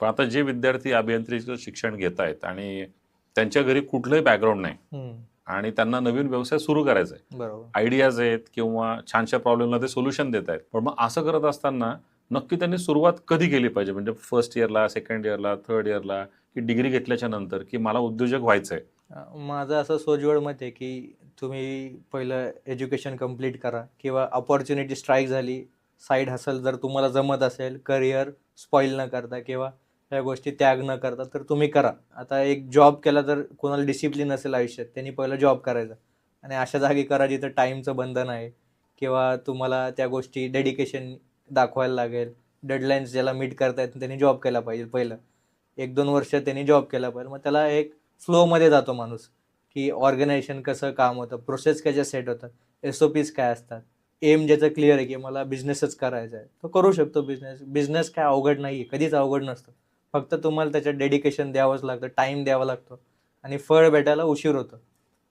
पण आता जे विद्यार्थी अभियांत्रिकीचं शिक्षण घेत आहेत आणि त्यांच्या घरी कुठलंही बॅकग्राऊंड नाही आणि त्यांना नवीन व्यवसाय सुरू करायचा आहे, बरोबर. आयडियाज आहेत किंवा छानशा प्रॉब्लेमला ते सोल्युशन देत आहेत, पण मग असं करत असताना नक्की त्यांनी सुरुवात कधी केली पाहिजे? म्हणजे फर्स्ट इयरला, सेकंड इयरला, थर्ड इयरला, की डिग्री घेतल्याच्या नंतर, की मला उद्योजक व्हायचंय? माझं असं सोज्वळ मत आहे की तुम्ही पहिलं एज्युकेशन कंप्लीट करा किंवा अपॉर्च्युनिटी स्ट्राईक झाली, साईड हसल जर तुम्हाला जमत असेल, करिअर स्पॉईल न करता किंवा ह्या गोष्टी त्याग न करता तर तुम्ही करा. आता एक जॉब केला तर कोणाला डिसिप्लिन असेल आयुष्यात, त्यांनी पहिलं जॉब करायचा आणि अशा जागी करा जिथं टाईमचं बंधन आहे किंवा तुम्हाला त्या गोष्टी डेडिकेशन दाखवायला लागेल. डेडलाईन्स ज्याला मीट करता येत त्यांनी जॉब केला पाहिजे पहिलं. 1-2 वर्ष त्यांनी जॉब केला पाहिजे. मग त्याला एक फ्लोमध्ये जातो माणूस, की ऑर्गनायझेशन कसं काम होतं, प्रोसेस कशा सेट होतात, एस-ओ-पीज काय असतात. एम ज्याचं क्लिअर आहे, की मला बिझनेसच करायचा आहे, तो करू शकतो बिझनेस. बिझनेस काय अवघड नाही आहे, कधीच अवघड नसतं. फक्त तुम्हाला त्याच्यात डेडिकेशन द्यावंच लागतं, टाईम द्यावा लागतो आणि फळ भेटायला उशीर होतो.